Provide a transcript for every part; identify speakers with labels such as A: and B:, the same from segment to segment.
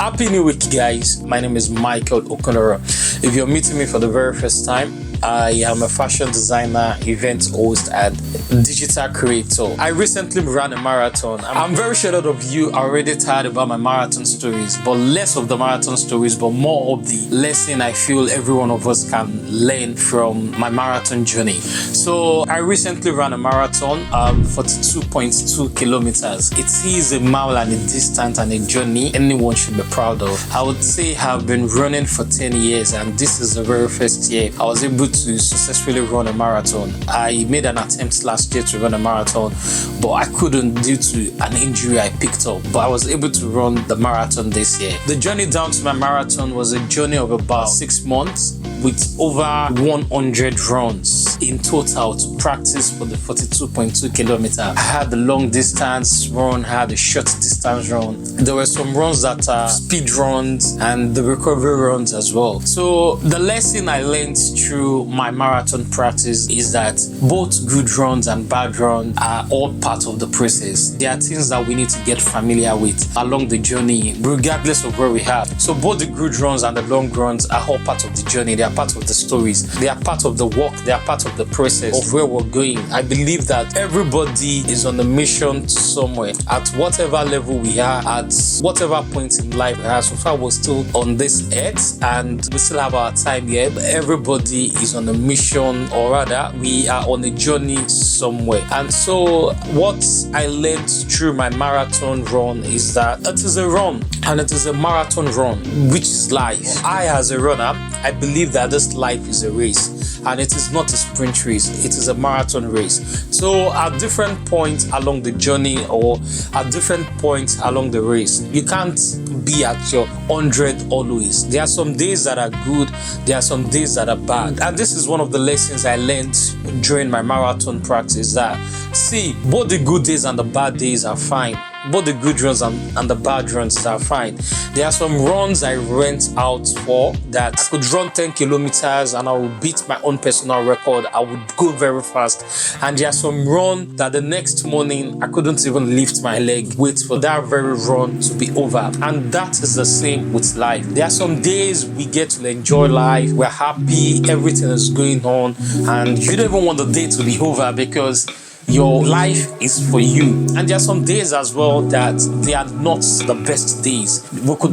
A: Happy New Week, guys. My name is Michael Okunoro. If you're meeting me for the very first time, I am a fashion designer, event host, and digital creator. I recently ran a marathon. I'm very sure a lot of you are already tired about my marathon stories, but less of the marathon stories, but more of the lesson I feel every one of us can learn from my marathon journey. So I recently ran a marathon, 42.2 kilometers. It is a mile and a distance and a journey anyone should be proud of. I would say I've been running for 10 years, and this is the very first year I was able to successfully run a marathon. I made an attempt last year to run a marathon, but I couldn't due to an injury I picked up. But I was able to run the marathon this year. The journey down to my marathon was a journey of about 6 months with over 100 runs in total to practice for the 42.2 kilometer. I had the long distance run, I had the short distance run. There were some runs that are speed runs and the recovery runs as well. So the lesson I learned through my marathon practice is that both good runs and bad runs are all part of the process. There are things that we need to get familiar with along the journey, regardless of where we are. So both the good runs and the long runs are all part of the journey. They are part of the stories. They are part of the work. They are part of the process of where we're going. I believe that everybody is on a mission to somewhere. At whatever level we are, at whatever point in life we are, so far we're still on this earth and we still have our time here. But everybody is on a mission, or rather, we are on a journey somewhere. And so what I learned through my marathon run is that it is a run, and it is a marathon run, which is life. I, as a runner, I believe that this life is a race, and it is not a sprint race, it is a marathon race. So at different points along the journey, or at different points along the race, you can't be at your 100 always. There are some days that are good, there are some days that are bad. And this is one of the lessons I learned during my marathon practice, that see, both the good days and the bad days are fine. Both the good runs and the bad runs are fine. There are some runs I went out for that I could run 10 kilometers and I would beat my own personal record. I would go very fast. And there are some runs that the next morning I couldn't even lift my leg, wait for that very run to be over. And that is the same with life. There are some days we get to enjoy life, we're happy, everything is going on, and you don't even want the day to be over because your life is for you. And there are some days as well that they are not the best days.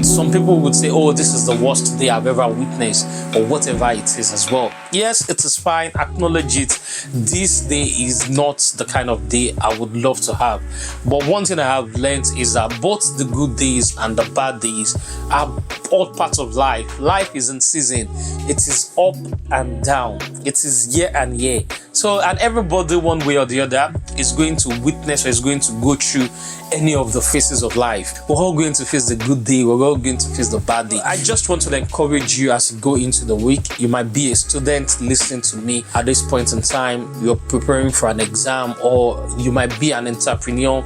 A: Some people would say, oh, this is the worst day I've ever witnessed, or whatever it is as well. Yes, it is fine, acknowledge it. This day is not the kind of day I would love to have. But one thing I have learned is that both the good days and the bad days are all parts of life. Life is in season. It is up and down. It is year and year. So, and everybody, one way or the other, is going to witness or is going to go through any of the phases of life. We're all going to face the good day, we're all going to face the bad day. I just want to encourage you as you go into the week. You might be a student listening to me at this point in time. You're preparing for an exam, or you might be an entrepreneur.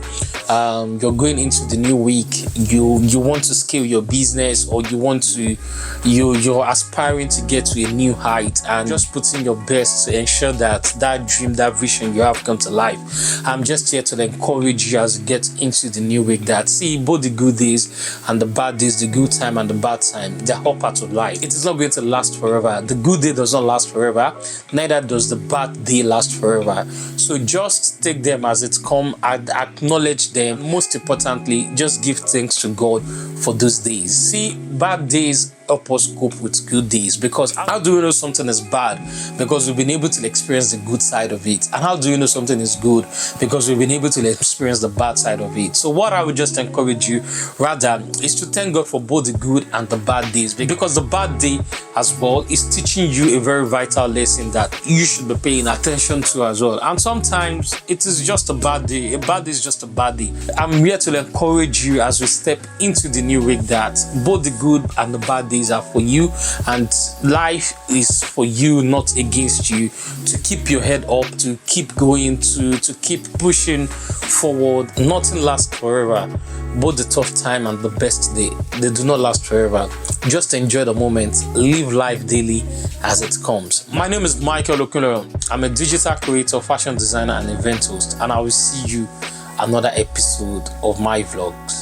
A: You're going into the new week. You want to scale your business, or you're aspiring to get to a new height, and just putting your best to ensure that that dream, that vision you have come to life. I'm just here to encourage you as you get into the new week that see both the good days and the bad days, the good time and the bad time, they're all parts of life. It is not going to last forever. The good day does not last forever, neither does the bad day last forever. So just take them as it come and acknowledge them. Most importantly, just give thanks to God for those days. See, bad days help us cope with good days, because how do we know something is bad? Because we've been able to experience the good side of it. And how do you know something is good? Because we've been able to experience the bad side of it. So what I would just encourage you rather is to thank God for both the good and the bad days, because the bad day as well is teaching you a very vital lesson that you should be paying attention to as well. And sometimes it is just a bad day. A bad day is just a bad day. I'm here to encourage you as we step into the new week that both the good and the bad days are for you, and life is for you, not against you. To keep your head up, to keep going, to keep pushing forward. Nothing lasts forever. Both the tough time and the best day, they do not last forever. Just enjoy the moment. Live life daily as it comes. My name is Michael Okunoro. I'm a digital creator, fashion designer, and event host, and I will see you another episode of my vlogs.